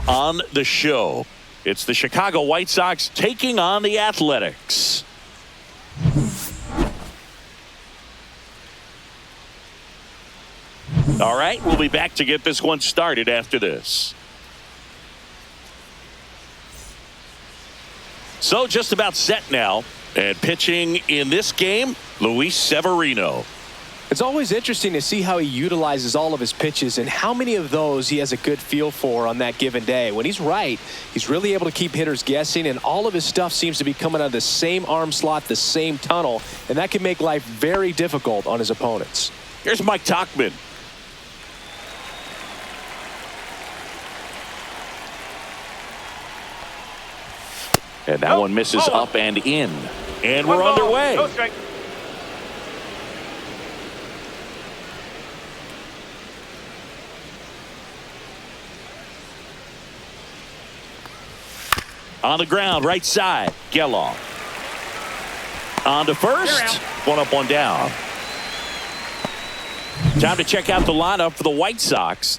on the show. It's the Chicago White Sox taking on the Athletics. All right, we'll be back to get this one started after this. So just about set now. And pitching in this game, Luis Severino. It's always interesting to see how he utilizes all of his pitches and how many of those he has a good feel for on that given day. When he's right, he's really able to keep hitters guessing, and all of his stuff seems to be coming out of the same arm slot, the same tunnel, and that can make life very difficult on his opponents. Here's Mike Tauchman. And that one misses up and in. And we're underway. No strike. On the ground, right side, Geloff. On to first. One up, one down. Time to check out the lineup for the White Sox.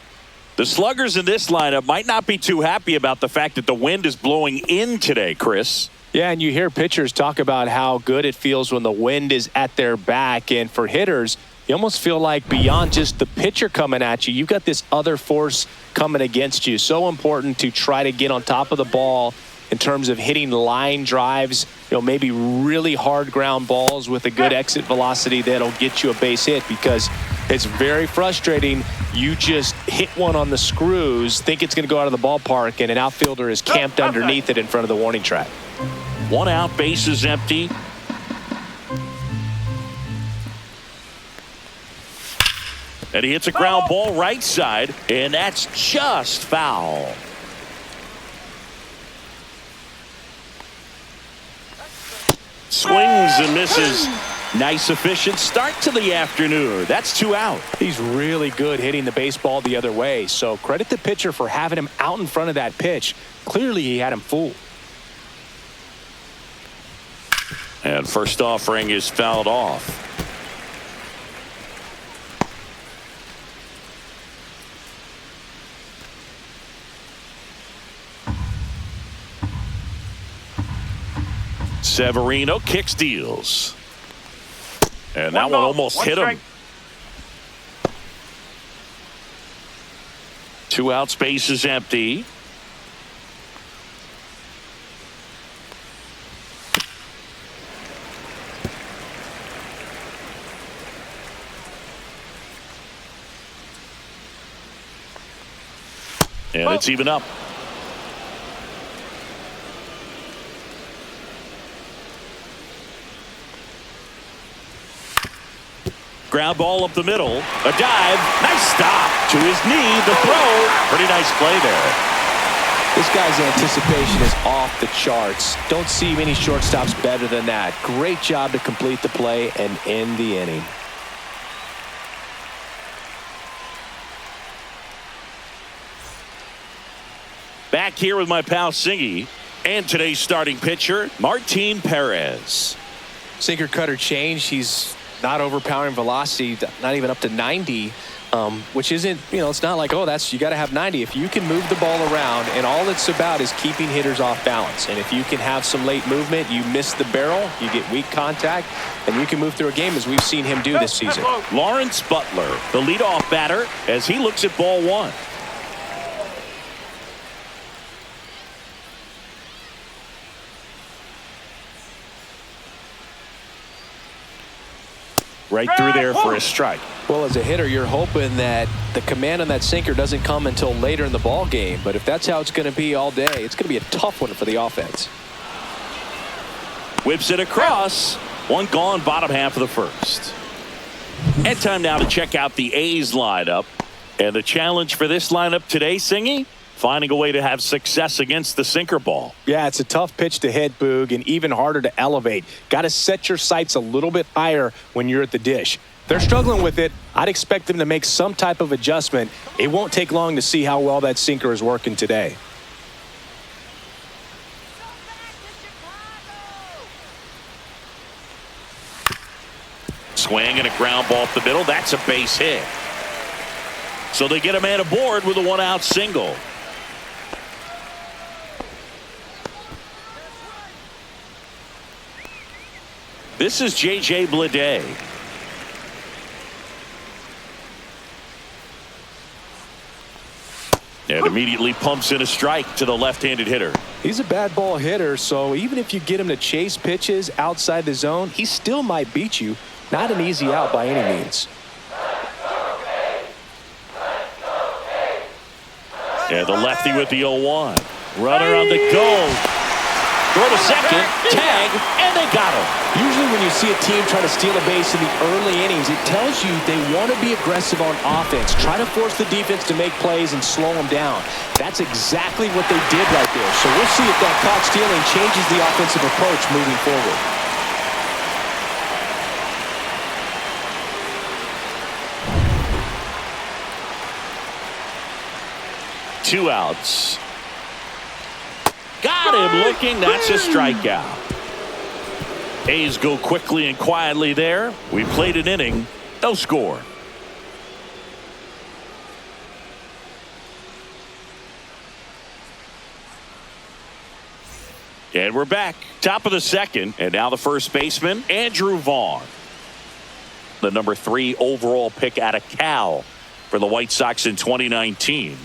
The sluggers in this lineup might not be too happy about the fact that the wind is blowing in today, Chris. Yeah, and you hear pitchers talk about how good it feels when the wind is at their back. And for hitters, you almost feel like beyond just the pitcher coming at you, you've got this other force coming against you. So important to try to get on top of the ball in terms of hitting line drives, maybe really hard ground balls with a good exit velocity that'll get you a base hit, because it's very frustrating. You just hit one on the screws, think it's going to go out of the ballpark, and an outfielder is camped underneath it in front of the warning track. One out, base is empty. And he hits a ground ball right side, and that's just foul. Swings and misses. Nice, efficient start to the afternoon. That's 2 out. He's really good hitting the baseball the other way, so credit the pitcher for having him out in front of that pitch. Clearly, he had him fooled. And first offering is fouled off. Severino kicks, deals. And that one almost hit him. 2 out, space is empty. And it's even up. Ground ball up the middle. A dive. Nice stop. To his knee. The throw. Pretty nice play there. This guy's anticipation is off the charts. Don't see many shortstops better than that. Great job to complete the play and end the inning. Back here with my pal Singy and today's starting pitcher, Martin Perez. Sinker cutter change. He's not overpowering velocity, not even up to 90, which isn't, it's not like, oh, you got to have 90. If you can move the ball around, and all it's about is keeping hitters off balance. And if you can have some late movement, you miss the barrel, you get weak contact, and you can move through a game as we've seen him do this season. Lawrence Butler, the leadoff batter, as he looks at ball one. Right through there for a strike. Well, as a hitter, you're hoping that the command on that sinker doesn't come until later in the ball game. But if that's how it's going to be all day, it's going to be a tough one for the offense. Whips it across. One gone, bottom half of the first. And time now to check out the A's lineup. And the challenge for this lineup today, Singy, finding a way to have success against the sinker ball. Yeah, it's a tough pitch to hit, Boog, and even harder to elevate. Got to set your sights a little bit higher when you're at the dish. They're struggling with it. I'd expect them to make some type of adjustment. It won't take long to see how well that sinker is working today. Swing and a ground ball up the middle. That's a base hit. So they get a man aboard with a 1-out single. This is J.J. Bleday. And immediately pumps in a strike to the left-handed hitter. He's a bad ball hitter, so even if you get him to chase pitches outside the zone, he still might beat you. Not an easy out by any means. And the lefty with the 0-1. Runner on the go. Throw to second, tag, and they got him. Usually when you see a team try to steal a base in the early innings, it tells you they want to be aggressive on offense. Try to force the defense to make plays and slow them down. That's exactly what they did right there. So we'll see if that caught stealing changes the offensive approach moving forward. Two outs. Got him looking. That's a strikeout. A's go quickly and quietly there. We played an inning. No score. And we're back. Top of the second. And now the first baseman, Andrew Vaughn. The number 3 overall pick out of Cal for the White Sox in 2019.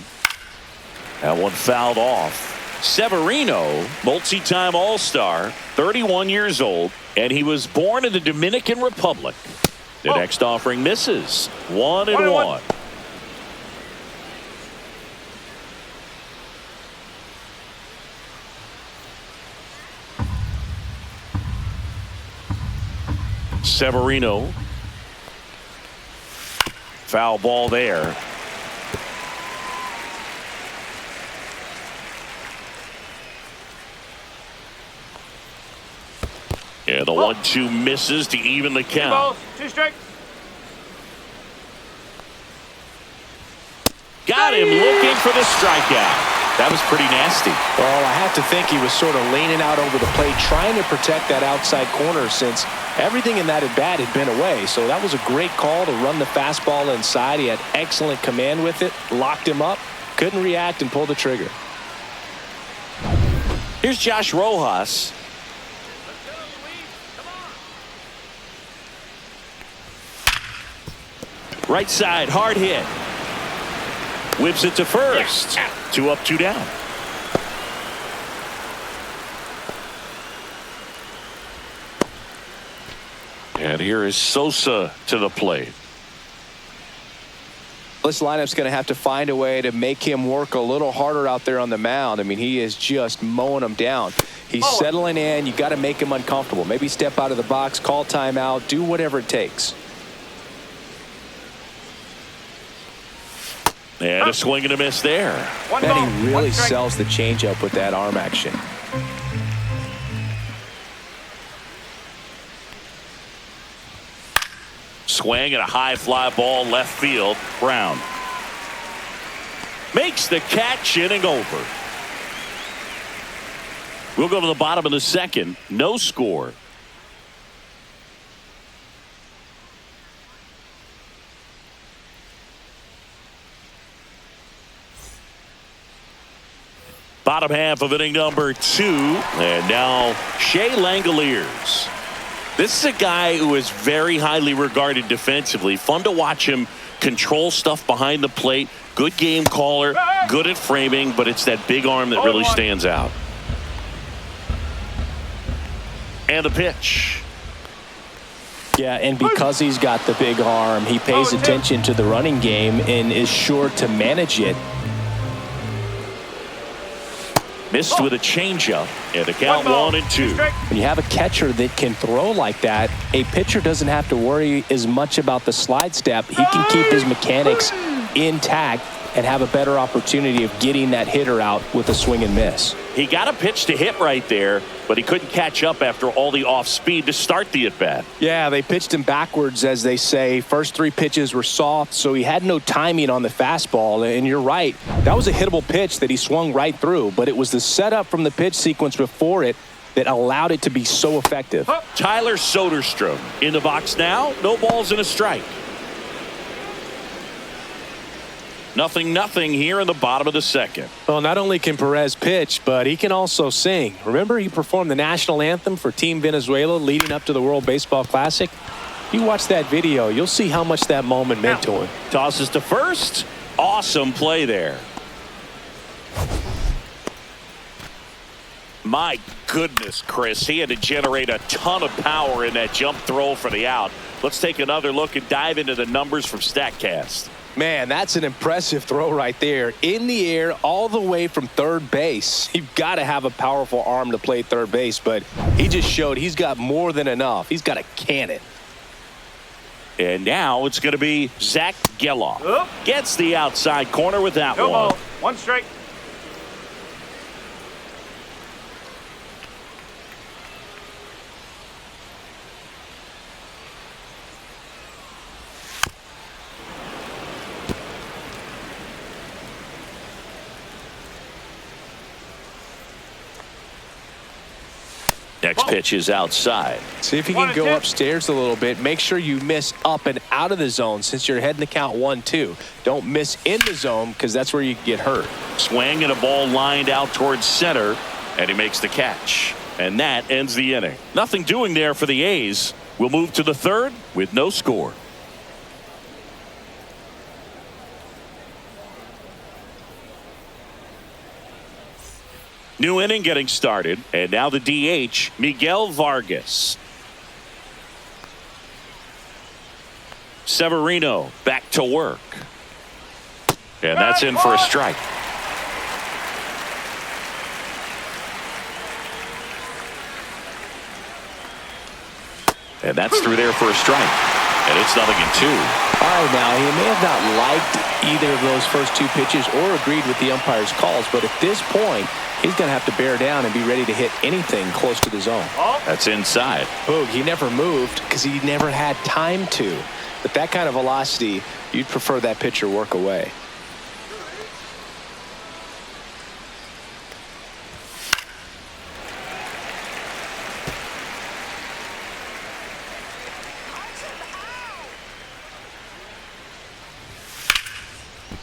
That one fouled off. Severino, multi-time All-Star, 31 years old, and he was born in the Dominican Republic. The next offering misses. 1-1. Severino. Foul ball there. Yeah, the 1-2 misses to even the count. 2 balls, 2 strikes. Got him looking for the strikeout. That was pretty nasty. Well, I have to think he was sort of leaning out over the plate, trying to protect that outside corner since everything in that at bat had been away. So that was a great call to run the fastball inside. He had excellent command with it, locked him up, couldn't react and pull the trigger. Here's Josh Rojas. Right side, hard hit. Whips it to first. 2 up, 2 down. And here is Sosa to the plate. This lineup's going to have to find a way to make him work a little harder out there on the mound. I mean, he is just mowing them down. He's settling in. You got to make him uncomfortable. Maybe step out of the box, call timeout, do whatever it takes. And a swing and a miss there. And he really sells the changeup with that arm action. Swing and a high fly ball left field. Brown makes the catch, inning over. We'll go to the bottom of the second. No score. Bottom half of inning number 2. And now Shea Langoliers. This is a guy who is very highly regarded defensively. Fun to watch him control stuff behind the plate. Good game caller. Good at framing. But it's that big arm that really stands out. And the pitch. Yeah, and because he's got the big arm, he pays attention to the running game and is sure to manage it. Missed with a changeup, and the count 1-2. When you have a catcher that can throw like that, a pitcher doesn't have to worry as much about the slide step. He can keep his mechanics intact and have a better opportunity of getting that hitter out with a swing and miss. He got a pitch to hit right there, but he couldn't catch up after all the off speed to start the at-bat. Yeah, they pitched him backwards, as they say. First 3 pitches were soft, so he had no timing on the fastball. And you're right, that was a hittable pitch that he swung right through, but it was the setup from the pitch sequence before it that allowed it to be so effective. Tyler Soderstrom in the box now. No balls and a strike. 0-0 here in the bottom of the second. Well, not only can Perez pitch, but he can also sing. Remember, he performed the national anthem for Team Venezuela leading up to the World Baseball Classic. If you watch that video, you'll see how much that moment meant to him. Tosses to first. Awesome play there. My goodness, Chris, he had to generate a ton of power in that jump throw for the out. Let's take another look and dive into the numbers from StatCast. Man, that's an impressive throw right there. In the air, all the way from third base. You've got to have a powerful arm to play third base, but he just showed he's got more than enough. He's got a cannon. And now it's going to be Zach Geloff. Gets the outside corner with that one. Ball. One strike. Next pitch is outside. See if you can go upstairs a little bit. Make sure you miss up and out of the zone since you're heading to count 1-2. Don't miss in the zone because that's where you get hurt. Swing and a ball lined out towards center, and he makes the catch. And that ends the inning. Nothing doing there for the A's. We'll move to the third with no score. New inning getting started, and now the DH, Miguel Vargas. Severino back to work. And that's in for a strike. And that's through there for a strike. And it's 0-2. All right, now, he may have not liked either of those first two pitches or agreed with the umpire's calls, but at this point, he's going to have to bear down and be ready to hit anything close to the zone. That's inside. Boog, he never moved because he never had time to. But that kind of velocity, you'd prefer that pitcher work away.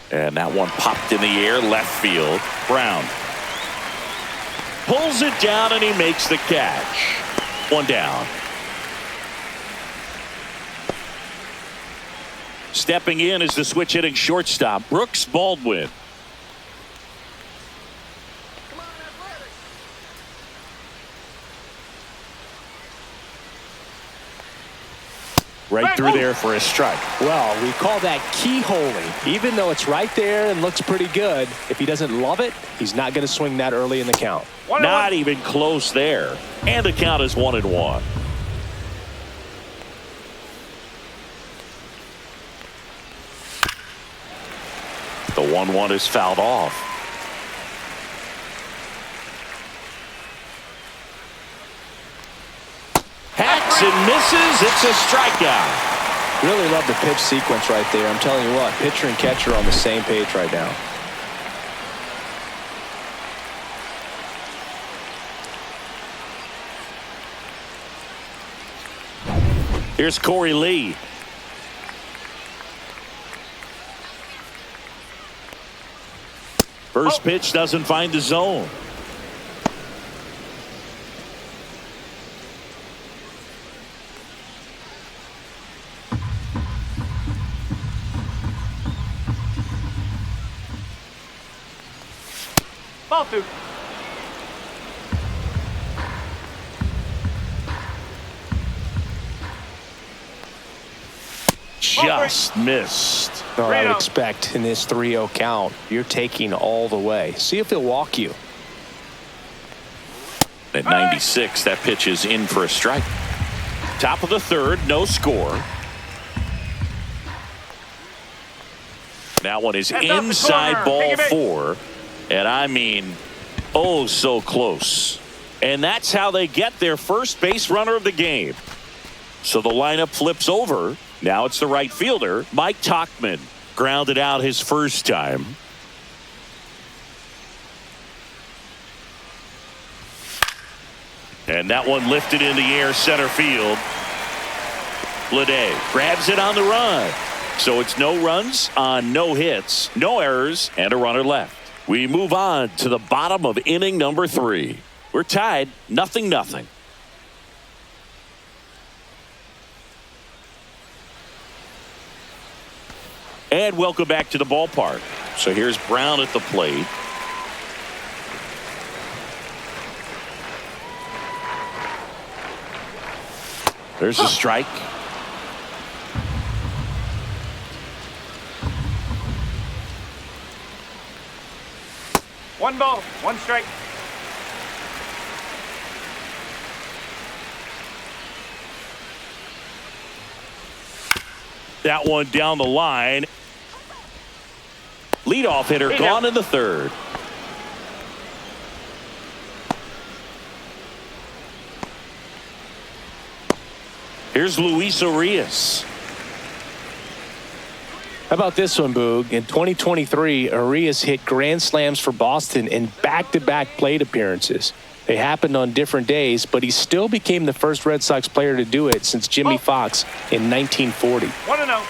And that one popped in the air, left field. Brown pulls it down, and he makes the catch. One down. Stepping in is the switch hitting shortstop, Brooks Baldwin. Right through there for a strike. Well, we call that keyholing. Even though it's right there and looks pretty good, if he doesn't love it, he's not going to swing that early in the count. Not even close there. And the count is 1-1. The 1-1 is fouled off. Hacks and misses. It's a strikeout. Really love the pitch sequence right there. I'm telling you what, pitcher and catcher are on the same page right now. Here's Corey Lee. First pitch doesn't find the zone. Ball two. Just missed. Oh, I would expect in this 3-0 count, you're taking all the way. See if he'll walk you. At 96, that pitch is in for a strike. Top of the third, no score. That one is inside ball four. And I mean, oh, so close. And that's how they get their first base runner of the game. So the lineup flips over. Now it's the right fielder, Mike Tauchman. Grounded out his first time. And that one lifted in the air, center field. Bleday grabs it on the run. So it's no runs on no hits, no errors, and a runner left. We move on to the bottom of inning number 3. We're tied 0-0. And welcome back to the ballpark. So here's Brown at the plate. There's a strike. One ball, one strike. That one down the line. Leadoff hitter gone in the 3rd. Here's Luis Arias. How about this one, Boog? In 2023, Arias hit grand slams for Boston in back-to-back plate appearances. They happened on different days, but he still became the first Red Sox player to do it since Jimmy Fox in 1940. 1-0.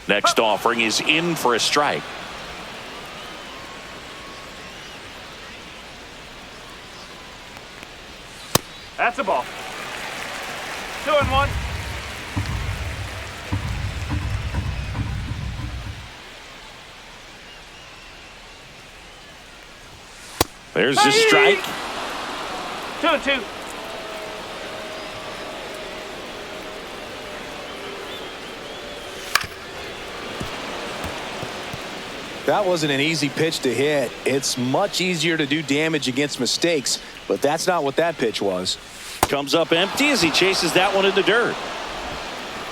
Next offering is in for a strike. That's a ball. 2-1. There's the strike. 2-2. That wasn't an easy pitch to hit. It's much easier to do damage against mistakes, but that's not what that pitch was. Comes up empty as he chases that one in the dirt.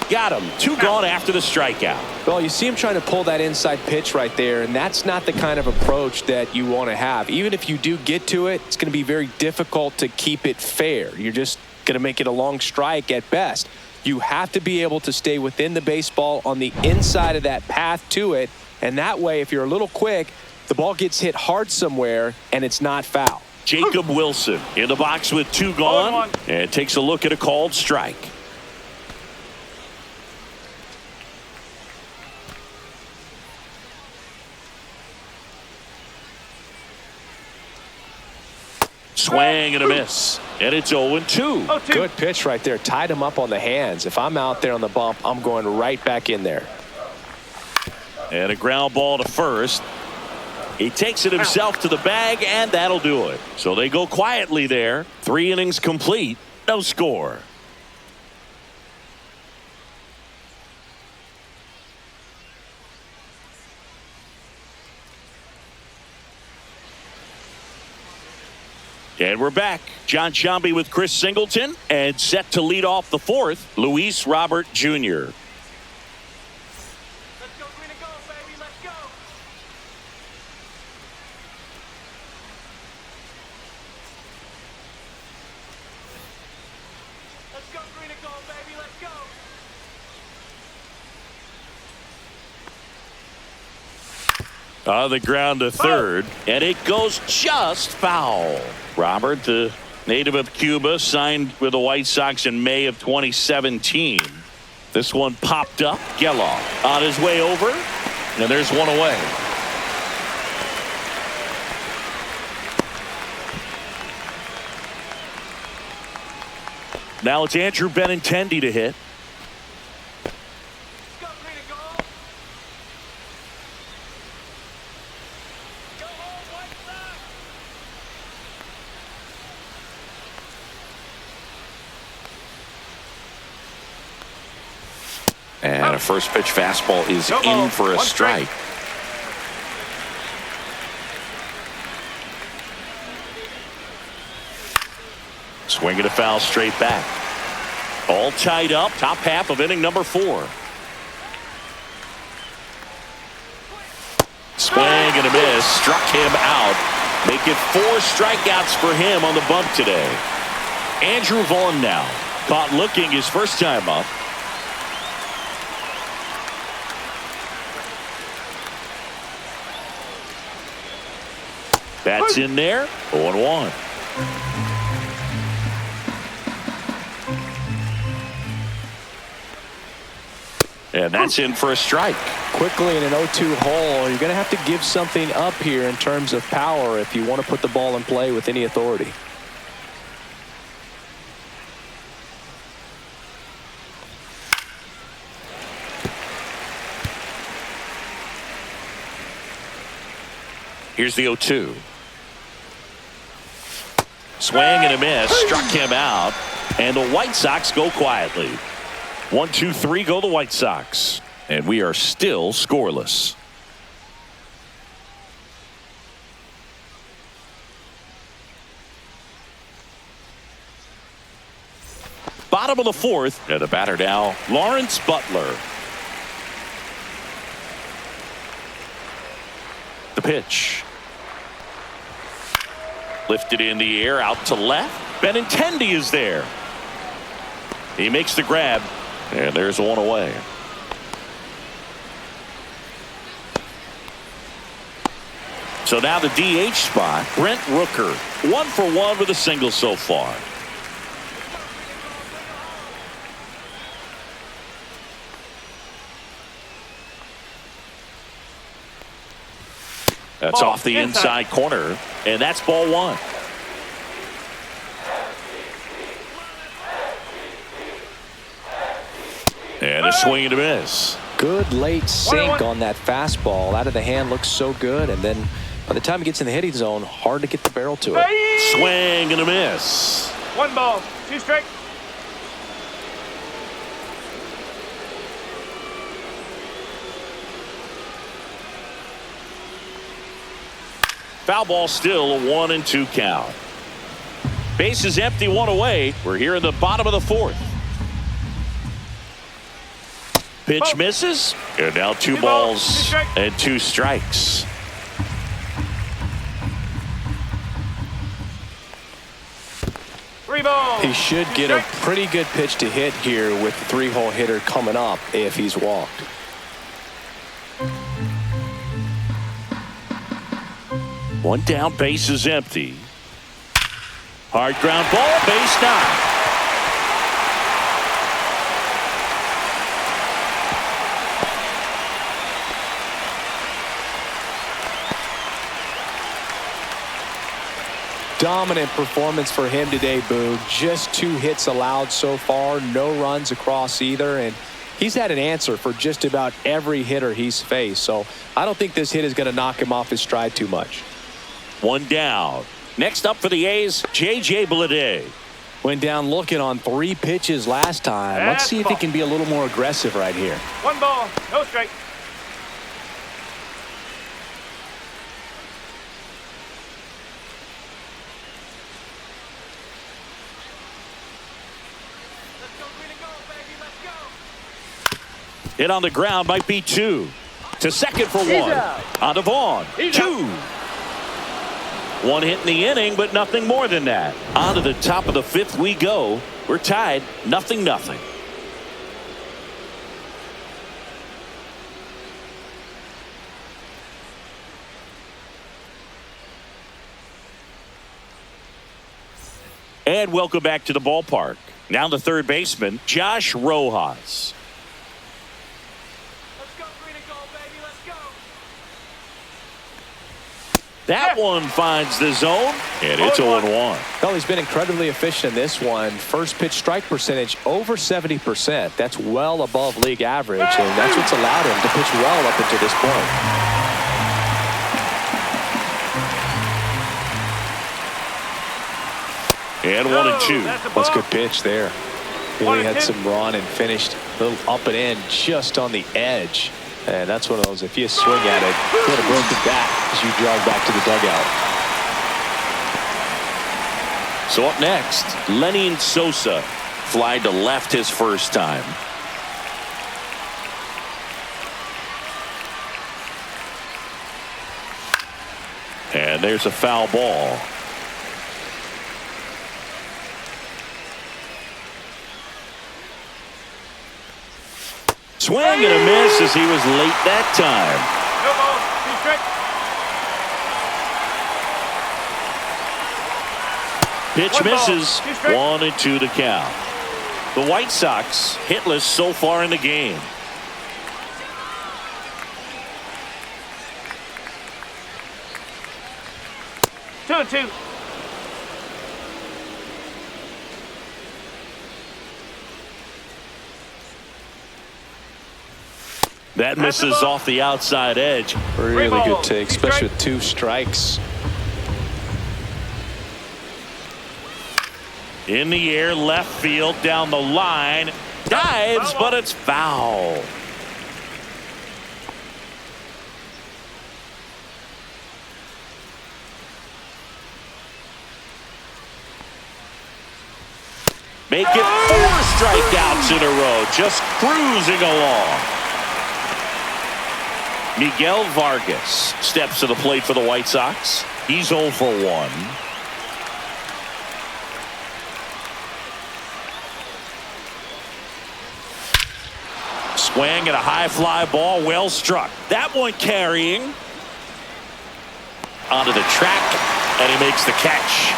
Got him. 2 gone after the strikeout. Well, you see him trying to pull that inside pitch right there, and that's not the kind of approach that you want to have. Even if you do get to it, it's going to be very difficult to keep it fair. You're just going to make it a long strike at best. You have to be able to stay within the baseball on the inside of that path to it, and that way, if you're a little quick, the ball gets hit hard somewhere, and it's not foul. Jacob Wilson in the box with 2 gone, and takes a look at a called strike. Swing and a miss, and it's 0-2. Good pitch right there. Tied him up on the hands. If I'm out there on the bump, I'm going right back in there. And a ground ball to first. He takes it himself to the bag, and that'll do it. So they go quietly there. 3 innings complete. No score. And we're back. John Sciambi with Chris Singleton, and set to lead off the 4th, Luis Robert Jr. On the ground to 3rd, and it goes just foul. Robert, the native of Cuba, signed with the White Sox in May of 2017. This one popped up. Geloff on his way over, and there's one away. Now it's Andrew Benintendi to hit. And a first pitch fastball is in for a strike. Swinging a foul straight back. All tied up. Top half of inning number 4. Swing and a miss. Struck him out. Make it 4 strikeouts for him on the bump today. Andrew Vaughn now. Caught looking his first time up. That's in there. 0-1. And that's in for a strike. Quickly in an 0-2 hole, you're going to have to give something up here in terms of power if you want to put the ball in play with any authority. Here's the 0-2. Swing and a miss. Struck him out. And the White Sox go quietly. 1-2-3 go the White Sox. And we are still scoreless. Bottom of the fourth. And the batter now, Lawrence Butler. The pitch. Lifted in the air out to left. Benintendi is there. He makes the grab. And there's one away. So now the DH spot, Brent Rooker. 1 for 1 with a single so far. That's off the inside corner, and that's ball 1. And a swing and a miss. Good late sink on that fastball. Out of the hand, looks so good, and then by the time it gets in the hitting zone, hard to get the barrel to it. Swing and a miss. 1 ball, 2 strikes. Foul ball, still a 1-2 count. Base is empty, 1 away. We're here in the bottom of the fourth. Pitch misses. And now 2 balls and 2 strikes. He should get a pretty good pitch to hit here with the 3-hole hitter coming up if he's walked. One down, base is empty. Hard ground ball, base knock. Dominant performance for him today, Boog. Just 2 hits allowed so far, no runs across either, and he's had an answer for just about every hitter he's faced. So I don't think this hit is going to knock him off his stride too much. 1 down. Next up for the A's, J.J. Bleday. Went down looking on 3 pitches last time. Let's see if he can be a little more aggressive right here. 1 ball, no strike. Hit on the ground, might be 2. To second for 1. On to Vaughn. 2. 1 hit in the inning, but nothing more than that. On to the top of the 5th we go. We're tied, 0-0. And welcome back to the ballpark. Now the third baseman, Josh Rojas. That one finds the zone, and it's 0-1. Well, he's been incredibly efficient in this one. First pitch strike percentage over 70%. That's well above league average, and that's what's allowed him to pitch well up until this point. And 1-2. That's a good pitch there. Really had some run and finished a little up and in just on the edge. And that's one of those, if you swing at it, you would have broken back as you jog back to the dugout. So up next, Lenin Sosa. Fly to left his first time. And there's a foul ball. Swing and a miss as he was late that time. Pitch misses. 1-2 to count. The White Sox hitless so far in the game. 2-2. That misses off the outside edge. Really good take, especially with 2 strikes. In the air, left field, down the line. Dives, but it's foul. Make it 4 strikeouts in a row, just cruising along. Miguel Vargas steps to the plate for the White Sox. He's 0 for 1. Swing and a high fly ball, well struck. That one carrying onto the track, and he makes the catch.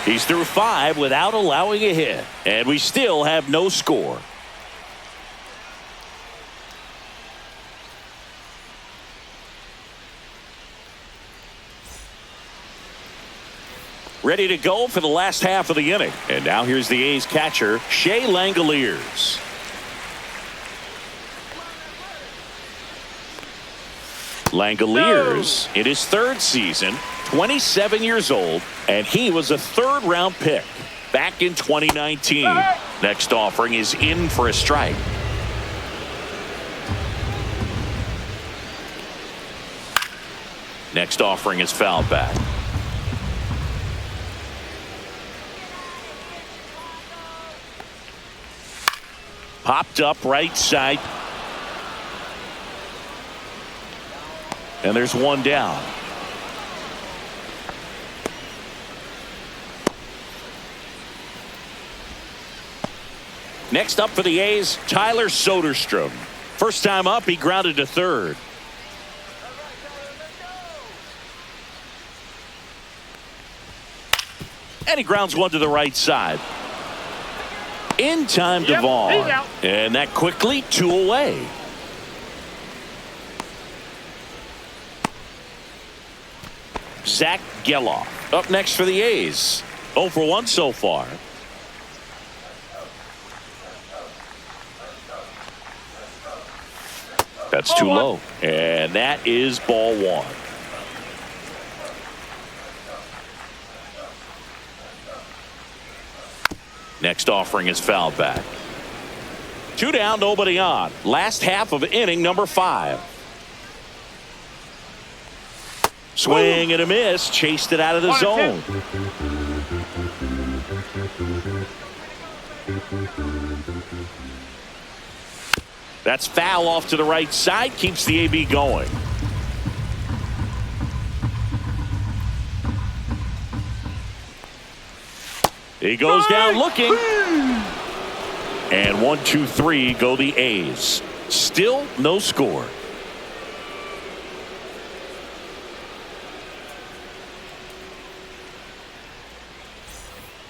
He's through 5 without allowing a hit, and we still have no score. Ready to go for the last half of the inning. And now here's the A's catcher, Shea Langoliers. Langoliers in his 3rd season, 27 years old, and he was a 3rd-round pick back in 2019. Next offering is in for a strike. Next offering is fouled back. Popped up right side. And there's 1 down. Next up for the A's, Tyler Soderstrom. First time up, he grounded to 3rd. And he grounds 1 to the right side. In time to Vaughn. And that quickly 2 away. Zach Geloff up next for the A's. 0 for 1 so far. That's too low. And that is ball 1. Next offering is fouled back. 2 down, nobody on. Last half of inning number 5. Swing and a miss. Chased it out of the zone. That's foul off to the right side. Keeps the AB going. He goes down looking. And 1, 2, 3 go the A's. Still no score.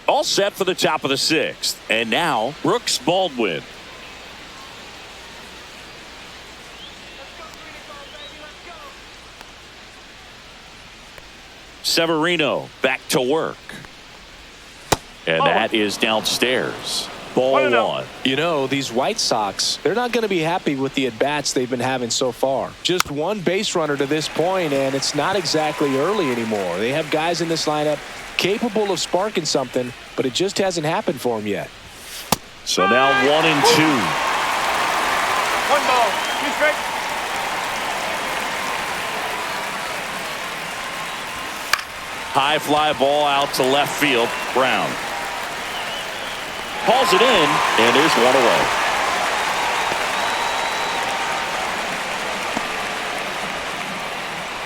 All set for the top of the 6th. And now Brooks Baldwin. Severino back to work. And that is downstairs. Ball 1. You know, these White Sox, they're not going to be happy with the at-bats they've been having so far. Just 1 base runner to this point, and it's not exactly early anymore. They have guys in this lineup capable of sparking something, but it just hasn't happened for them yet. So now 1 and 2. 1 ball, 2 strikes. High fly ball out to left field. Brown hauls it in, and there's 1 away.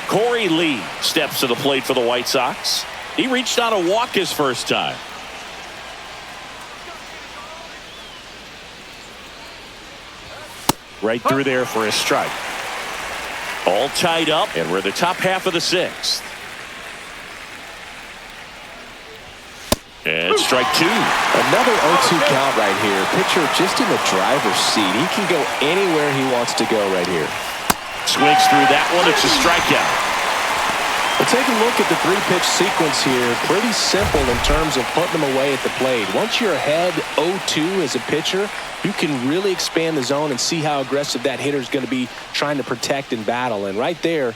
Corey Lee steps to the plate for the White Sox. He reached on a walk his first time. Right through there for a strike. All tied up, and we're the top half of the 6th. And strike 2. Another 0-2 count right here. Pitcher just in the driver's seat. He can go anywhere he wants to go right here. Swings through that one. It's a strikeout. Well, take a look at the three-pitch sequence here. Pretty simple in terms of putting them away at the plate. Once you're ahead 0-2 as a pitcher, you can really expand the zone and see how aggressive that hitter is going to be trying to protect and battle. And right there,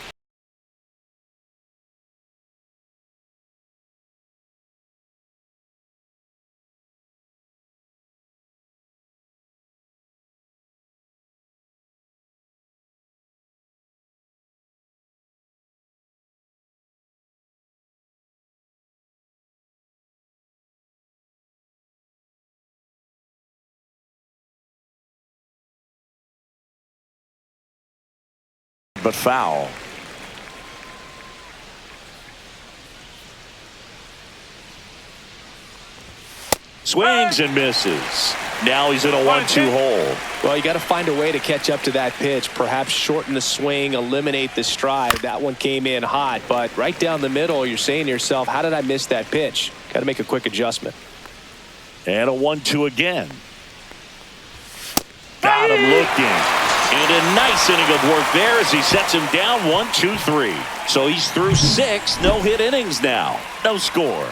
but foul. Swings and misses. Now he's in a 1-2 hole. well, you got to find a way to catch up to that pitch. Perhaps shorten the swing, eliminate the stride. That one came in hot, but right down the middle, you're saying to yourself, how did I miss that pitch? Got to make a quick adjustment. And a 1-2 again. Got him looking. And a nice inning of work there as he sets him down 1-2-3. So he's through 6 no-hit innings now. No score.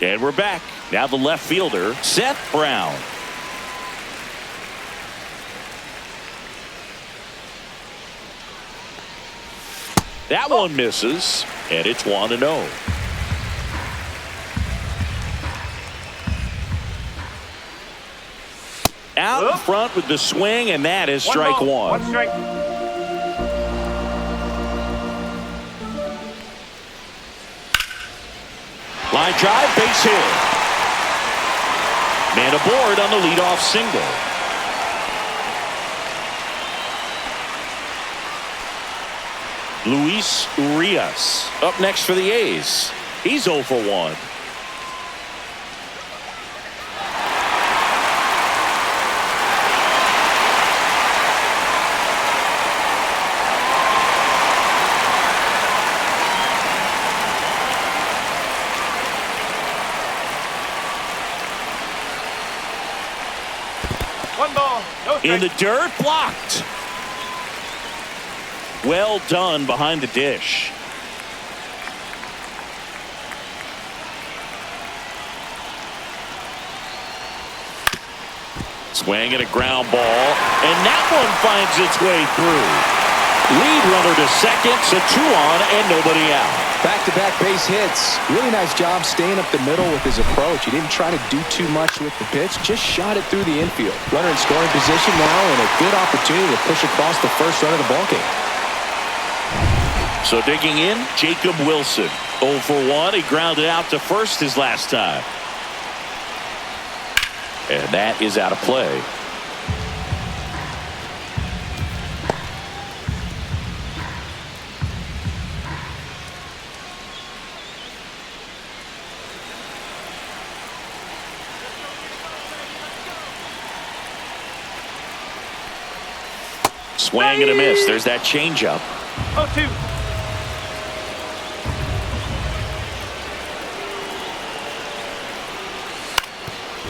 And we're back. Now the left fielder, Seth Brown. That one misses, and it's 1-0. Out in front with the swing, and that is strike one. One strike. Line drive, base hit. Man aboard on the leadoff single. Luis Urias up next for the A's. He's 0 for 1. One ball. No strike. In the dirt, blocked. Well done behind the dish. Swing and a ground ball, and that one finds its way through. Lead runner to second, so 2 on and nobody out. Back-to-back base hits. Really nice job staying up the middle with his approach. He didn't try to do too much with the pitch, just shot it through the infield. Runner in scoring position now, and a good opportunity to push across the first run of the ballgame. So digging in, Jacob Wilson. 0 for 1. He grounded out to first his last time. And that is out of play. Swing and a miss. There's that changeup. 0-2.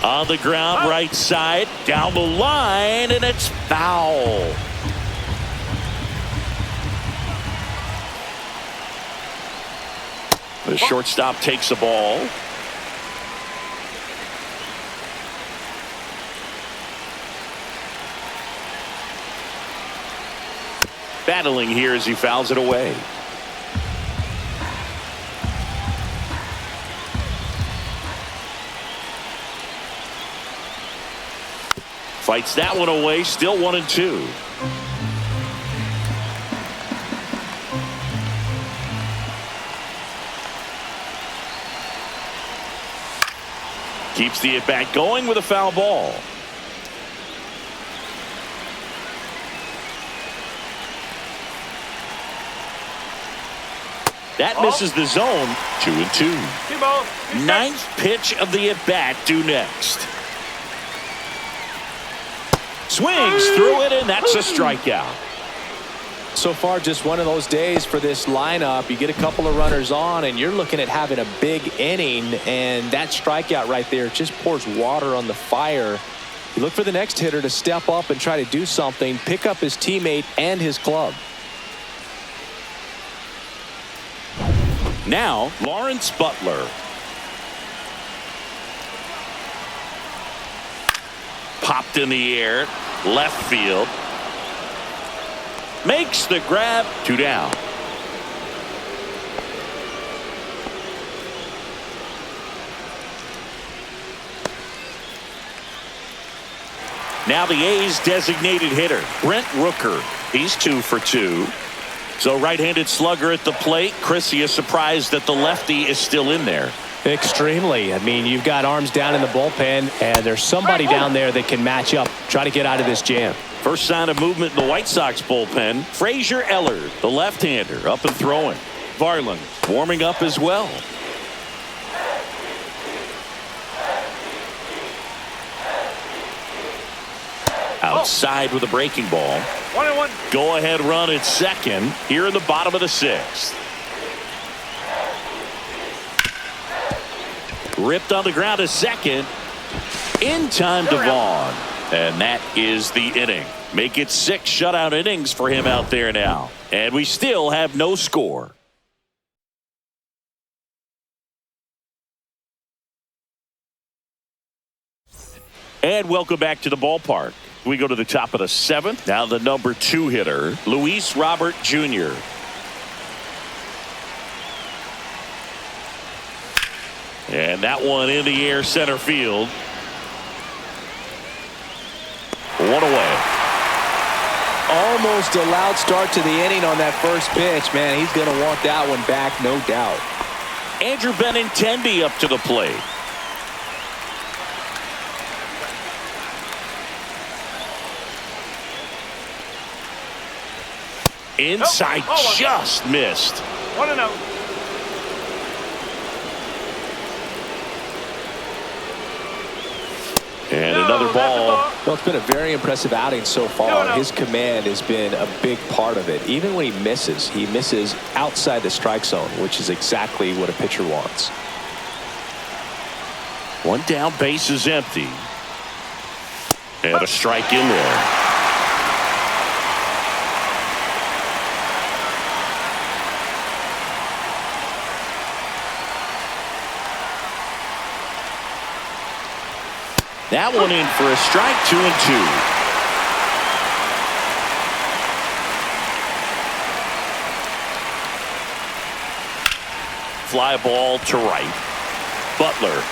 On the ground, right side, down the line, and it's foul. The shortstop takes the ball. Battling here as he fouls it away. Fights that one away, still 1-2. Keeps the at-bat going with a foul ball. That misses the zone. 2-2. 2 balls. 2 strikes. 9th pitch of the at-bat due next. Swings through it, and that's a strikeout. So far, just one of those days for this lineup. You get a couple of runners on, and you're looking at having a big inning, and that strikeout right there just pours water on the fire. You look for the next hitter to step up and try to do something, pick up his teammate and his club. Now, Lawrence Butler. Popped in the air, left field. Makes the grab, 2 down. Now the A's designated hitter, Brent Rooker. He's 2 for 2. So right-handed slugger at the plate. Chris, he is surprised that the lefty is still in there. Extremely. I mean, you've got arms down in the bullpen, and there's somebody down there that can match up, try to get out of this jam. First sign of movement in the White Sox bullpen. Frazier Eller, the left-hander, up and throwing. Varland warming up as well. Outside with a breaking ball. 1-1. Go ahead run at second here in the bottom of the 6th. Ripped on the ground at second. In time to Vaughn. And that is the inning. Make it 6 shutout innings for him out there now. And we still have no score. And welcome back to the ballpark. We go to the top of the 7th. Now the number 2 hitter, Luis Robert Jr. And that one in the air center field. 1 away. Almost a loud start to the inning on that first pitch. Man, he's going to want that one back, no doubt. Andrew Benintendi up to the plate. Inside, just missed. 1-0. And another ball. Well, it's been a very impressive outing so far. His command has been a big part of it. Even when he misses outside the strike zone, which is exactly what a pitcher wants. 1 down, base is empty. And a strike in there. That one in for a strike, 2-2. Fly ball to right. Butler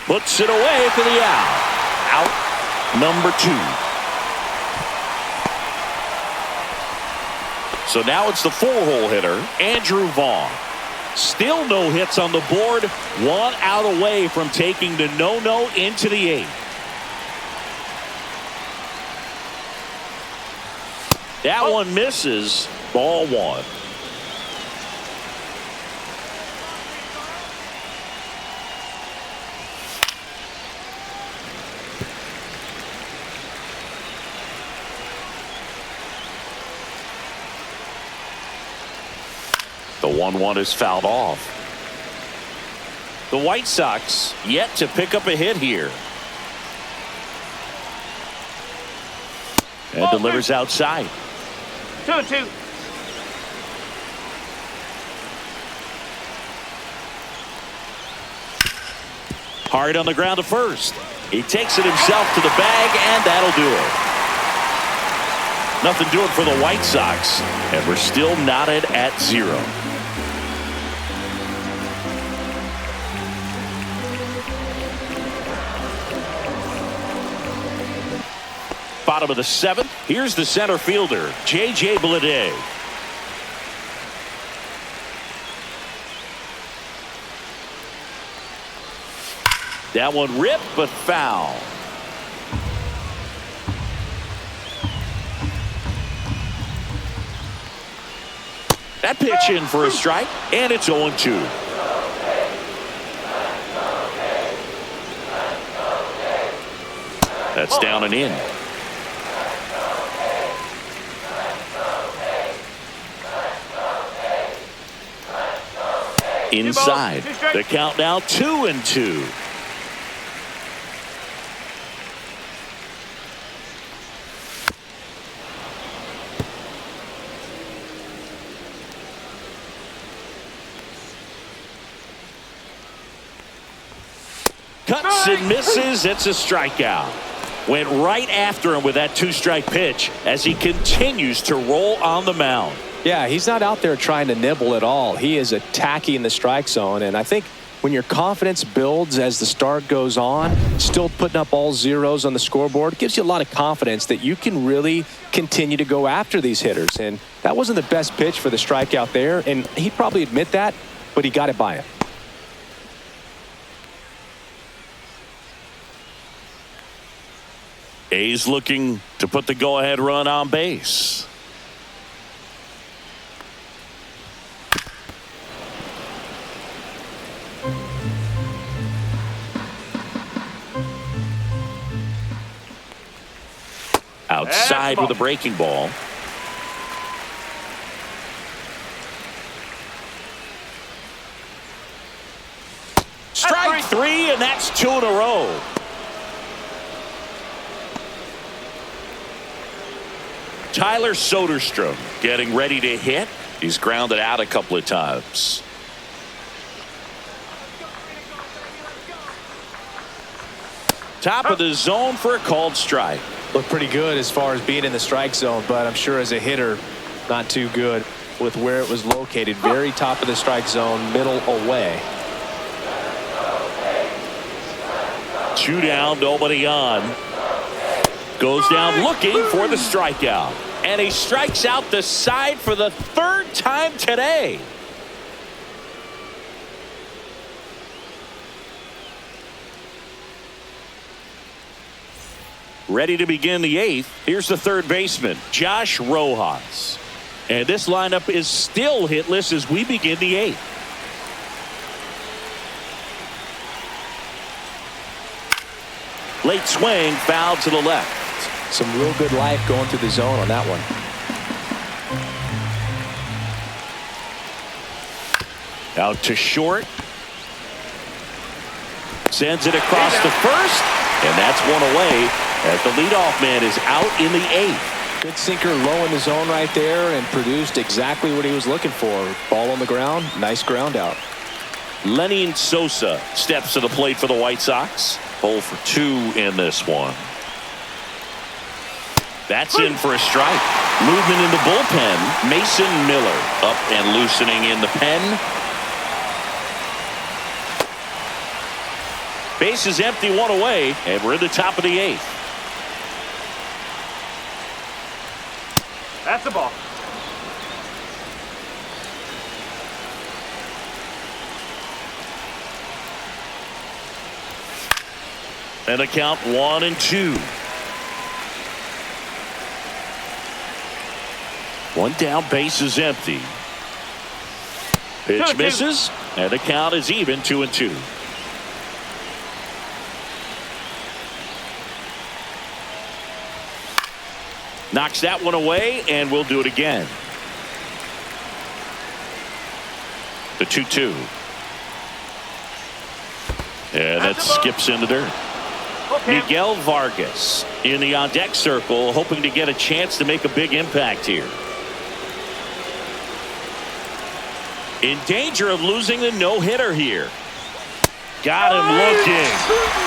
puts it away for the out. Out number 2. So now it's the 4-hole hitter, Andrew Vaughn. Still no hits on the board. 1 out away from taking the no-no into the 8th. That one misses. Ball 1. The 1-1 is fouled off. The White Sox yet to pick up a hit here. And delivers outside. 2-2. Hard on the ground to first. He takes it himself to the bag, and that'll do it. Nothing doing for the White Sox, and we're still knotted at 0. Bottom of the 7th. Here's the center fielder, J.J. Bleday. That one ripped, but foul. That pitch in for a strike, and it's 0-2. That's down and in. inside. 2 balls, 2 strikes. The count now 2-2. Cuts and misses. It's a strikeout. Went right after him with that 2-strike pitch as he continues to roll on the mound. Yeah, he's not out there trying to nibble at all. He is attacking the strike zone, and I think when your confidence builds as the start goes on, still putting up all zeros on the scoreboard, gives you a lot of confidence that you can really continue to go after these hitters. And that wasn't the best pitch for the strikeout there, and he'd probably admit that, but he got it by him. A's looking to put the go-ahead run on base. Outside with a breaking ball. Strike 3, and that's 2 in a row. Tyler Soderstrom getting ready to hit. He's grounded out a couple of times. Top of the zone for a called strike. Looked pretty good as far as being in the strike zone, but I'm sure as a hitter, not too good with where it was located. Very top of the strike zone, middle away. 2 down, nobody on. Goes down looking for the strikeout. And he strikes out the side for the 3rd time today. Ready to begin the 8th. Here's the 3rd baseman, Josh Rojas. And this lineup is still hitless as we begin the 8th. Late swing, foul to the left. Some real good life going through the zone on that one. Out to short. Sends it across the first. And that's one away as the leadoff man is out in the 8th. Good sinker low in the zone right there and produced exactly what he was looking for. Ball on the ground. Nice ground out. Lenny Sosa steps to the plate for the White Sox. 0 for 2 in this one. That's in for a strike. Movement in the bullpen. Mason Miller up and loosening in the pen. Base is empty, 1 away, and we're in the top of the 8th. That's the ball. And a count 1-2. 1 down, base is empty. Pitch 2-2. misses, and the count is even, 2-2. Knocks that one away, and we'll do it again. The 2-2. And that skips in the dirt. Okay. Miguel Vargas in the on-deck circle, hoping to get a chance to make a big impact here. In danger of losing the no-hitter here. Got him looking.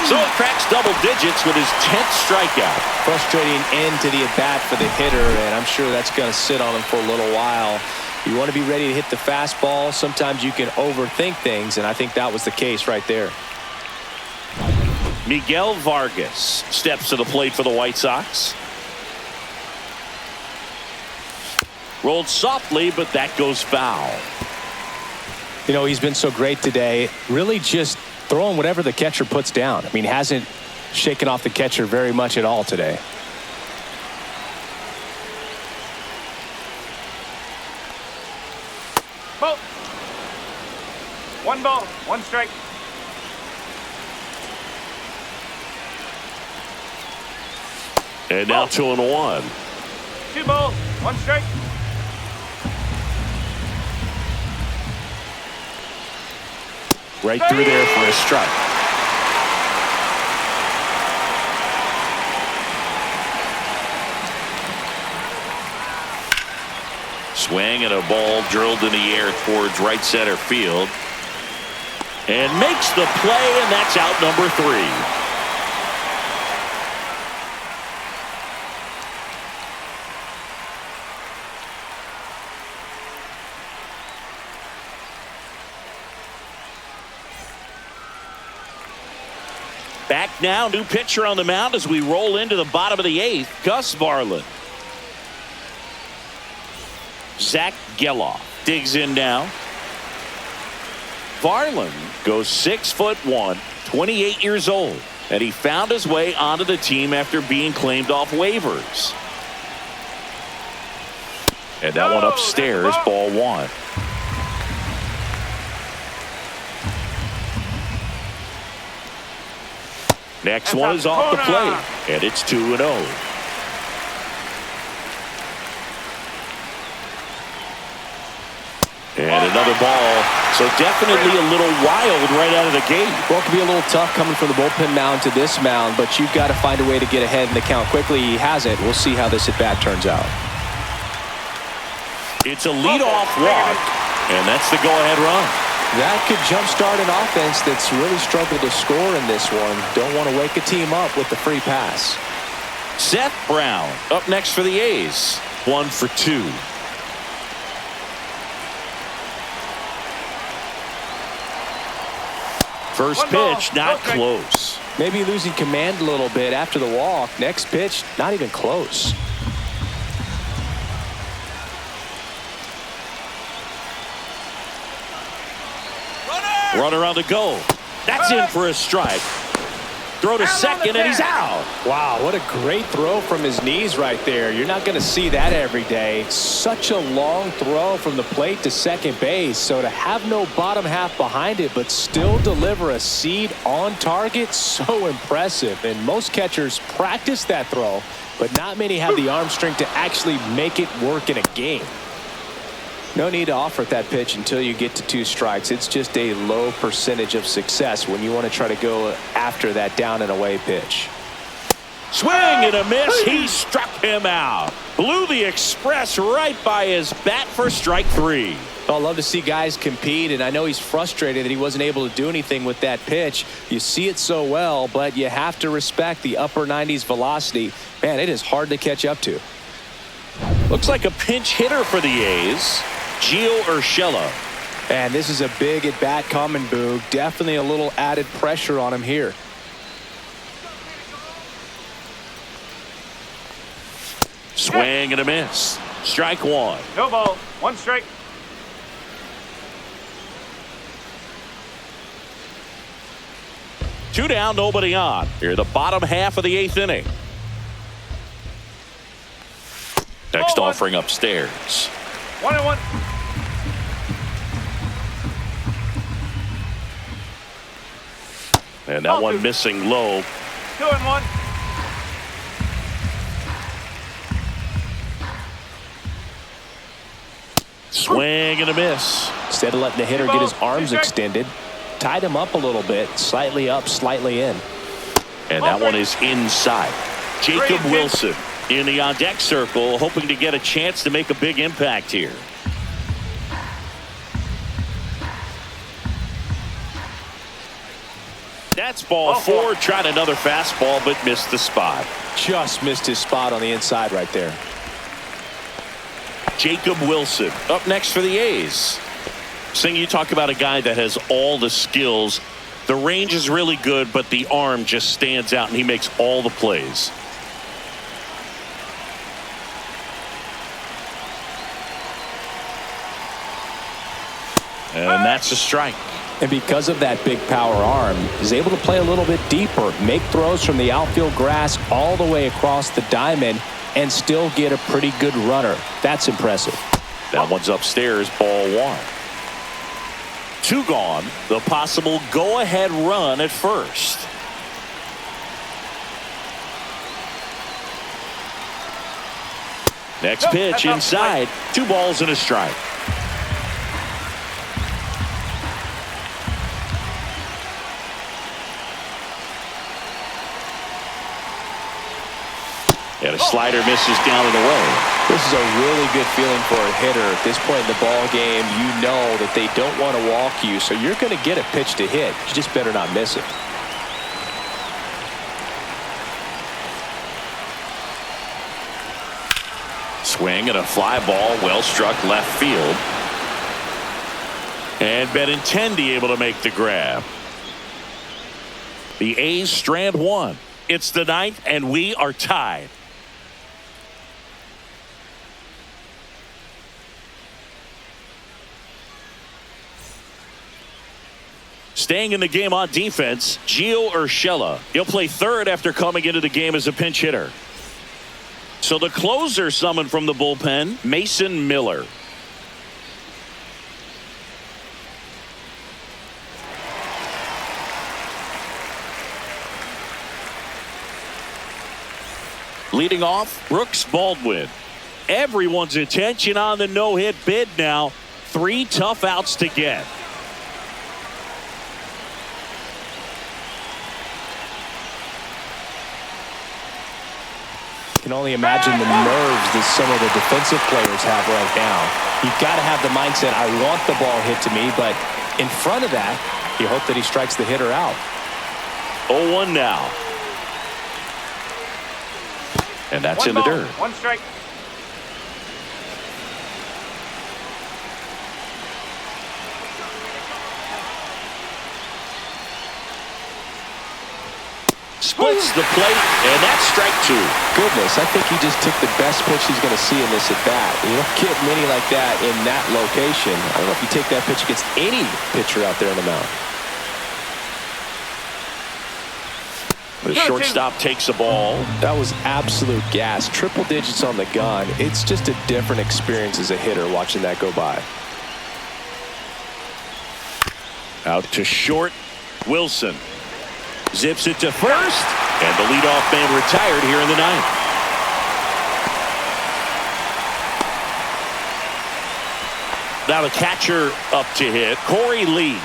So it cracks double digits with his 10th strikeout. Frustrating end to the at-bat for the hitter, and I'm sure that's going to sit on him for a little while. You want to be ready to hit the fastball. Sometimes you can overthink things, and I think that was the case right there. Miguel Vargas steps to the plate for the White Sox. Rolled softly, but that goes foul. You know, he's been so great today. Really just throwing whatever the catcher puts down. I mean, hasn't shaken off the catcher very much at all today. Ball. 1 ball, 1 strike. And now 2-1. 2 balls, 1 strike. Right through there for a strike. Swing and a ball drilled in the air towards right center field. And makes the play, and that's out number 3. Back now, new pitcher on the mound as we roll into the bottom of the 8th, Gus Varland. Zach Geloff digs in now. Varland goes 6'1", 28 years old, and he found his way onto the team after being claimed off waivers. And that one upstairs, ball 1. Next one is off the plate, and it's 2-0. And another ball, so definitely a little wild right out of the gate. Well, it could be a little tough coming from the bullpen mound to this mound, but you've got to find a way to get ahead in the count quickly. He has it. We'll see how this at-bat turns out. It's a leadoff walk, and that's the go-ahead run. That could jumpstart an offense that's really struggled to score in this one. Don't want to wake a team up with the free pass. Seth Brown up next for the A's. 1 for 2. First pitch, not close. Maybe losing command a little bit after the walk. Next pitch, not even close. Runner on the go. That's in for a strike. Throw to second, and he's out. Wow, what a great throw from his knees right there. You're not going to see that every day. Such a long throw from the plate to second base. So to have no bottom half behind it, but still deliver a seed on target, so impressive. And most catchers practice that throw, but not many have the arm strength to actually make it work in a game. No need to offer that pitch until you get to 2 strikes. It's just a low percentage of success when you want to try to go after that down and away pitch. Swing and a miss. He struck him out. Blew the express right by his bat for strike 3. I love to see guys compete, and I know he's frustrated that he wasn't able to do anything with that pitch. You see it so well, but you have to respect the upper 90s velocity. Man, it is hard to catch up to. Looks like a pinch hitter for the A's. Gio Urshela. And this is a big at-bat coming, Boog. Definitely a little added pressure on him here. Swing and a miss. Strike 1. No ball. 1 strike. Two down, nobody on. Here, the bottom half of the 8th inning. Next offering upstairs. 1-1. And that one missing low. 2-1. Swing and a miss. Instead of letting the hitter get his arms extended, tied him up a little bit, slightly up, slightly in. And that one is inside. Jacob Wilson in the on-deck circle, hoping to get a chance to make a big impact here. That's ball 4. Tried another fastball, but missed the spot. Just missed his spot on the inside right there. Jacob Wilson up next for the A's. Sing, you talk about a guy that has all the skills. The range is really good, but the arm just stands out, and he makes all the plays. And that's a strike. And because of that big power arm, he's able to play a little bit deeper, make throws from the outfield grass all the way across the diamond, and still get a pretty good runner. That's impressive. That one's upstairs, ball 1. 2 gone. The possible go-ahead run at first. Next pitch inside. 2 balls and a strike. And a slider misses down and away. This is a really good feeling for a hitter. At this point in the ball game, you know that they don't want to walk you, so you're going to get a pitch to hit. You just better not miss it. Swing and a fly ball, well struck left field. And Benintendi able to make the grab. The A's strand one. It's the ninth, and we are tied. Staying in the game on defense, Gio Urshela. He'll play third after coming into the game as a pinch hitter. So the closer summoned from the bullpen, Mason Miller. Leading off, Brooks Baldwin. Everyone's attention on the no-hit bid now. 3 tough outs to get. Can only imagine the nerves that some of the defensive players have right now. You've got to have the mindset, I want the ball hit to me, but in front of that, you hope that he strikes the hitter out. 0-1 now. And that's in the dirt. 1 strike. Splits the plate, and that's strike 2. Goodness, I think he just took the best pitch he's going to see in this at bat. You don't get many like that in that location. I don't know if you take that pitch against any pitcher out there on the mound. The shortstop takes the ball. That was absolute gas. Triple digits on the gun. It's just a different experience as a hitter watching that go by. Out to short, Wilson. Zips it to first, and the leadoff man retired here in the ninth. Now the catcher up to hit, Corey Lee.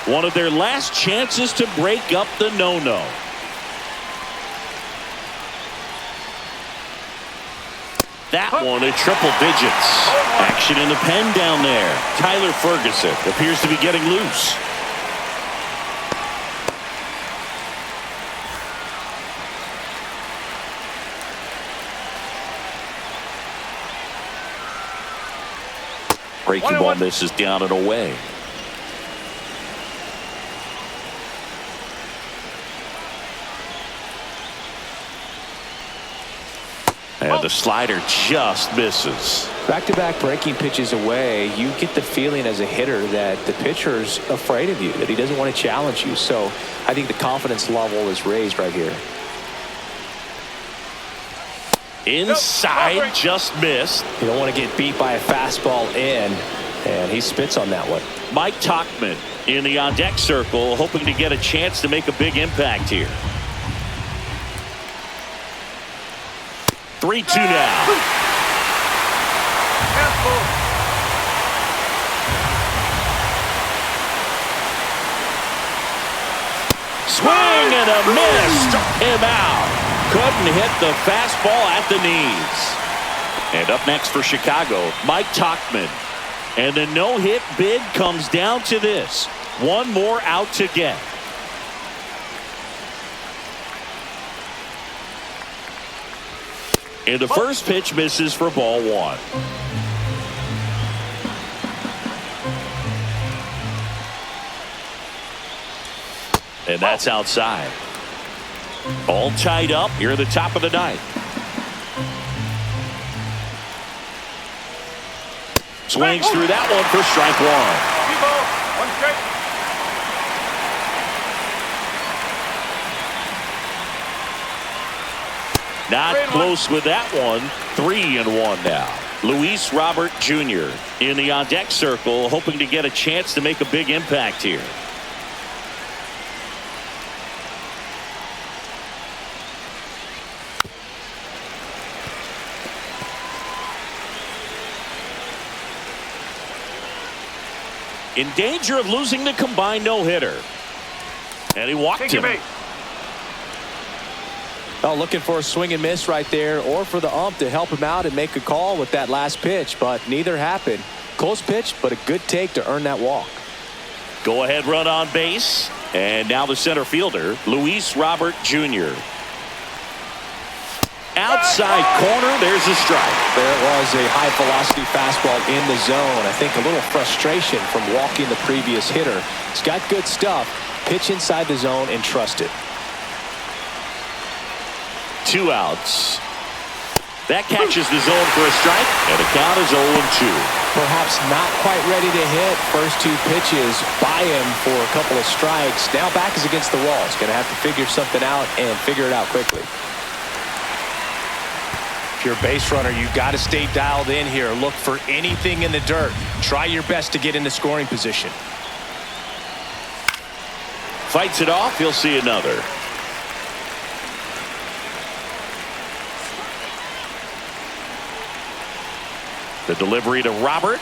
One of their last chances to break up the no-no. That one at triple digits. Action in the pen down there. Tyler Ferguson appears to be getting loose. Breaking ball misses down and away. And the slider just misses. Back-to-back breaking pitches away, you get the feeling as a hitter that the pitcher's afraid of you, that he doesn't want to challenge you. So I think the confidence level is raised right here. Inside, just missed. You don't want to get beat by a fastball in, and he spits on that one. Mike Tauchman in the on-deck circle, hoping to get a chance to make a big impact here. 3-2 now. Swing and a miss. Struck him out. Couldn't hit the fastball at the knees. And up next for Chicago, Mike Tauchman. And the no-hit bid comes down to this. One more out to get. And the first pitch misses for ball 1. And that's outside. All tied up here at the top of the ninth. Swings through that one for strike 1. 1 strike. Not close with that one. 3-1 now. Luis Robert Jr. in the on-deck circle, hoping to get a chance to make a big impact here. In danger of losing the combined no-hitter. And he walked him. Oh, looking for a swing and miss right there, or for the ump to help him out and make a call with that last pitch, but neither happened. Close pitch, but a good take to earn that walk. Go ahead run on base. And now the center fielder, Luis Robert Jr. Outside corner, there's a strike. There was a high-velocity fastball in the zone. I think a little frustration from walking the previous hitter. He's got good stuff. Pitch inside the zone and trust it. 2 outs. That catches the zone for a strike, and the count is 0-2. Perhaps not quite ready to hit. First 2 pitches by him for a couple of strikes. Now back is against the wall. He's going to have to figure something out and figure it out quickly. If you're a base runner, you've got to stay dialed in here. Look for anything in the dirt. Try your best to get into scoring position. Fights it off. He'll see another. The delivery to Robert.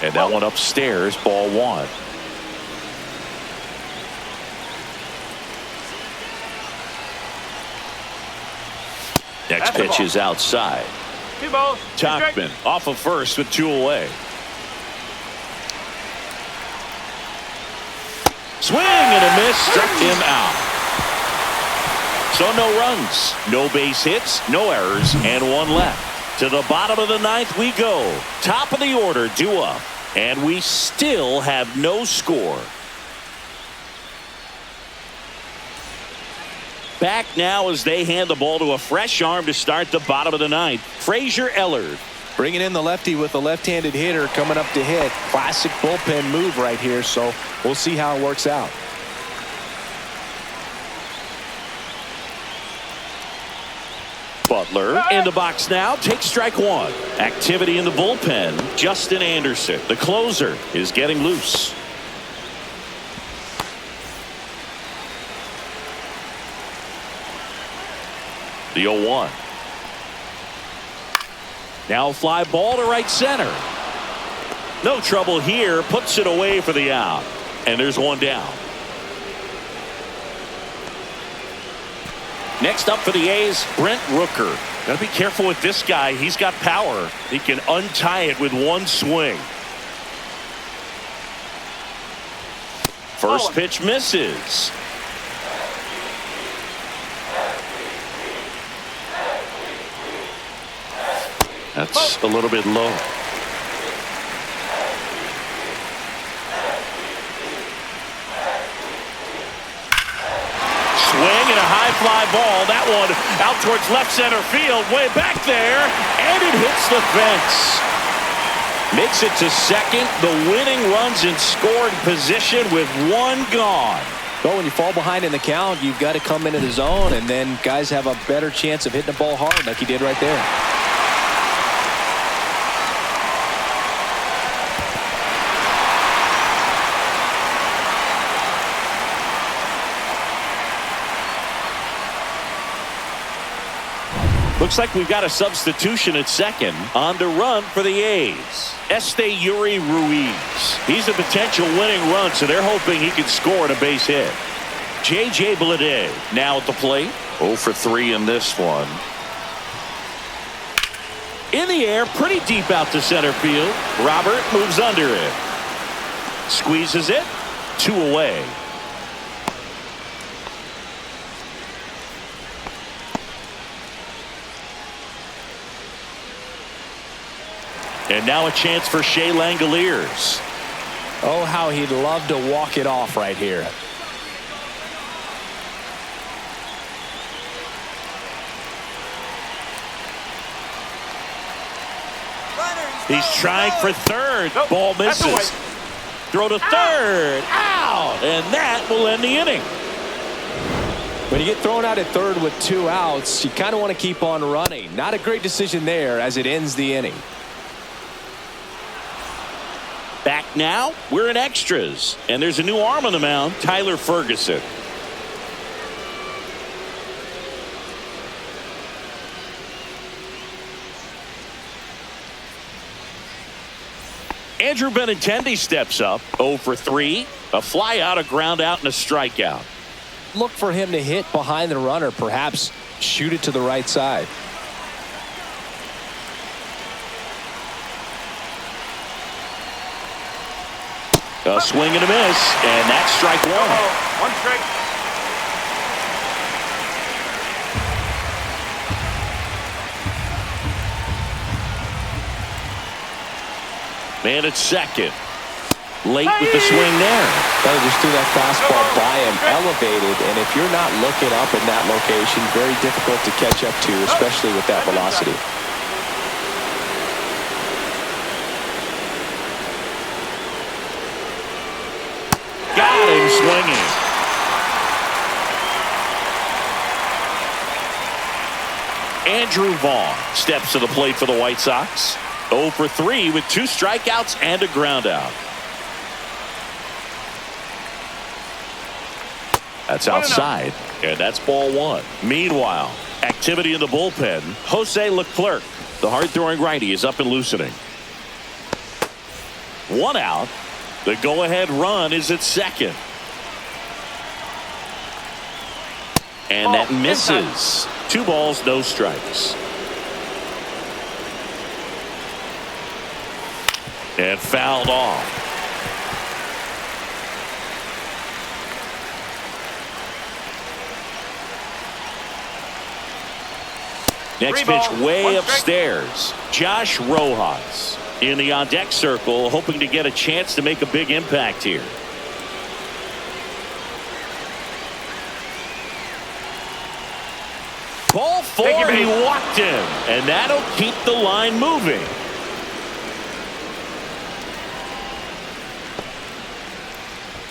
And that one upstairs, ball 1. Next pitch is outside. 2 balls. 2 strikes. Tachman off of first with 2 away. Swing and a miss, struck him out. So no runs, no base hits, no errors, and 1 left. To the bottom of the 9th we go. Top of the order, due up. And we still have no score. Back now as they hand the ball to a fresh arm to start the bottom of the 9th. Frazier Ellard. Bringing in the lefty with a left-handed hitter coming up to hit. Classic bullpen move right here, so we'll see how it works out. Butler in the box now, takes strike 1. Activity in the bullpen. Justin Anderson, the closer, is getting loose. The 0-1. Now a fly ball to right center. No trouble here, puts it away for the out. And there's 1 down. Next up for the A's, Brent Rooker. Got to be careful with this guy. He's got power. He can untie it with 1 swing. First pitch misses. That's a little bit low. Swing and a high fly ball. That one out towards left center field. Way back there. And it hits the fence. Makes it to second. The winning run's in scoring position with 1 gone. Well, when you fall behind in the count, you've got to come into the zone, and then guys have a better chance of hitting the ball hard like he did right there. Looks like we've got a substitution at second. On to run for the A's. Yuri Ruiz. He's a potential winning run, so they're hoping he can score on a base hit. J.J. Bleday now at the plate. 0 for 3 in this one. In the air, pretty deep out to center field. Robert moves under it. Squeezes it. 2 away. And now a chance for Shea Langoliers. Oh, how he'd love to walk it off right here. He's trying for third. Ball misses. Throw to third. Out. And that will end the inning. When you get thrown out at third with 2 outs, you kind of want to keep on running. Not a great decision there as it ends the inning. Back now, we're in extras. And there's a new arm on the mound, Tyler Ferguson. Andrew Benintendi steps up. 0 for 3. A fly out, a ground out, and a strikeout. Look for him to hit behind the runner, perhaps shoot it to the right side. A swing and a miss, and that's strike one. One strike. Man at second. Late with the swing there. They just threw that fastball by him, elevated, and if you're not looking up in that location, very difficult to catch up to, especially with that velocity. Got him swinging. Andrew Vaughn steps to the plate for the White Sox. 0 for 3 with 2 strikeouts and a ground out. That's outside, and that's ball one. Meanwhile, activity in the bullpen. Jose Leclerc, the hard-throwing righty, is up and loosening. 1 out. The go-ahead run is at second. And that misses. 2 balls, no strikes. And fouled off. Next pitch way upstairs. Josh Rojas in the on-deck circle, hoping to get a chance to make a big impact here. Ball 4, he walked him, and that'll keep the line moving.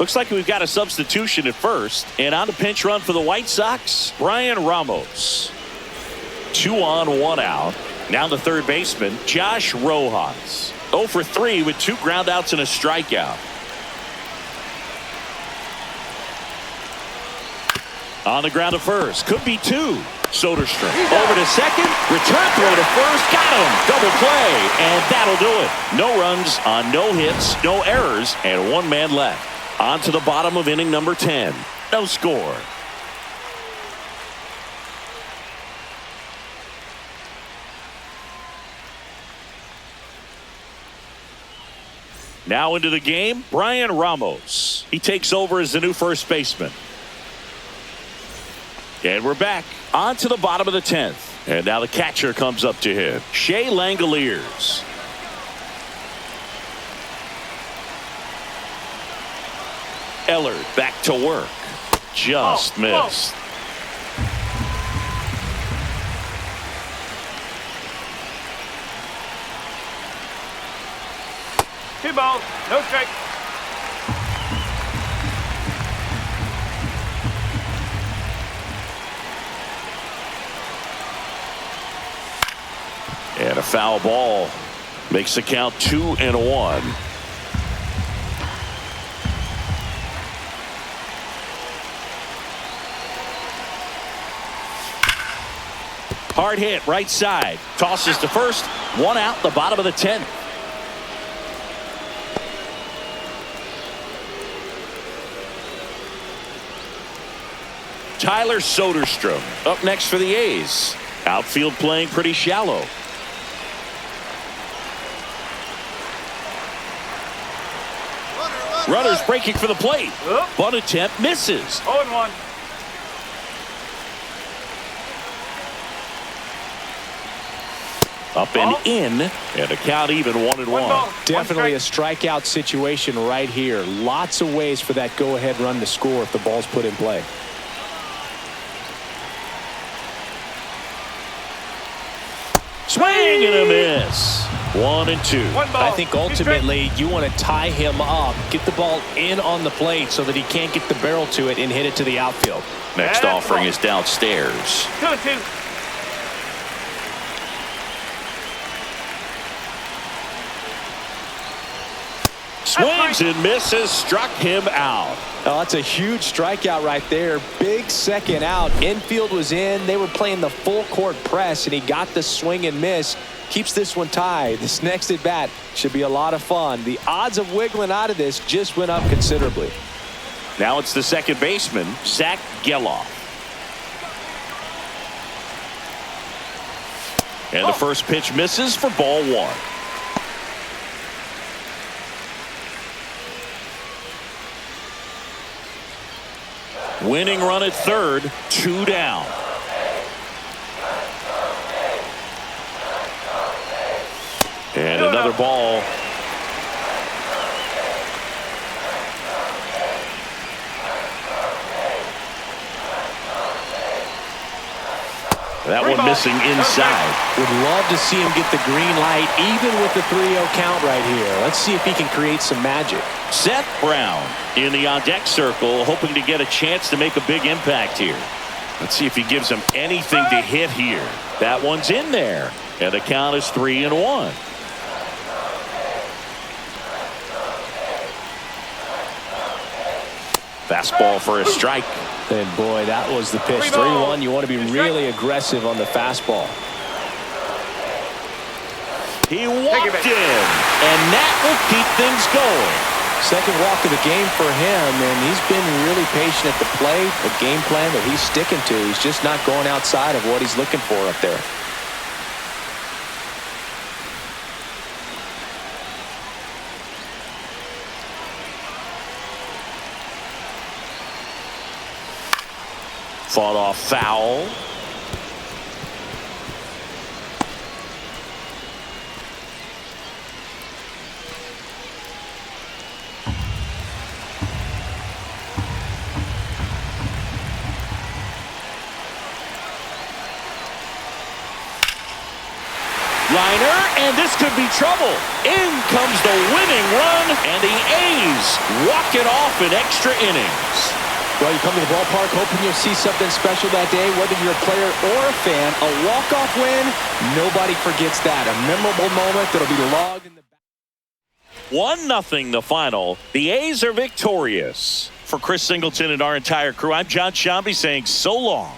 Looks like we've got a substitution at first, and on the pinch run for the White Sox, Brian Ramos. 2 on, 1 out. Now the third baseman, Josh Rojas. 0 for 3 with 2 groundouts and a strikeout. On the ground to first. Could be 2. Soderstrom over to second. Return throw to first. Got him. Double play. And that'll do it. No runs on no hits, no errors, and 1 man left. On to the bottom of inning number 10. No score. Now into the game, Brian Ramos. He takes over as the new first baseman. And we're back on to the bottom of the 10th. And now the catcher comes up to him, Shea Langoliers. Ellard back to work. Just missed. Two balls, no strike. And a foul ball makes the count 2-1. Hard hit right side. Tosses to first. 1 out, the bottom of the 10th. Tyler Soderstrom up next for the A's. Outfield playing pretty shallow. Runners breaking for the plate. Bunt attempt misses. 0-1. Up and in, and a count even 1-1. Definitely a strikeout situation right here. Lots of ways for that go-ahead run to score if the ball's put in play. Swing and a miss. 1-2. I think ultimately you want to tie him up, get the ball in on the plate so that he can't get the barrel to it and hit it to the outfield. Next offering is downstairs. 2-2. Swings and misses, struck him out. Oh, that's a huge strikeout right there. Big second out. Infield was in. They were playing the full court press, and he got the swing and miss. Keeps this one tied. This next at bat should be a lot of fun. The odds of wiggling out of this just went up considerably. Now it's the second baseman, Zach Geloff. And the first pitch misses for ball one. Winning run at third, 2 down. And another ball. That one missing inside. Would love to see him get the green light, even with the 3-0 count right here. Let's see if he can create some magic. Seth Brown in the on-deck circle, hoping to get a chance to make a big impact here. Let's see if he gives him anything to hit here. That one's in there. And the count is 3-1. Fastball for a strike. And boy, that was the pitch. 3-1. You want to be really aggressive on the fastball. He walked in, and that will keep things going. Second walk of the game for him, and he's been really patient at the plate. The game plan that he's sticking to. He's just not going outside of what he's looking for up there. Fought off foul. Liner, and this could be trouble. In comes the winning run, and the A's walk it off in extra innings. Well, you come to the ballpark hoping you'll see something special that day, whether you're a player or a fan. A walk-off win, nobody forgets that. A memorable moment that'll be logged in the back. 1-0 the final. The A's are victorious. For Chris Singleton and our entire crew, I'm John Shambi saying so long.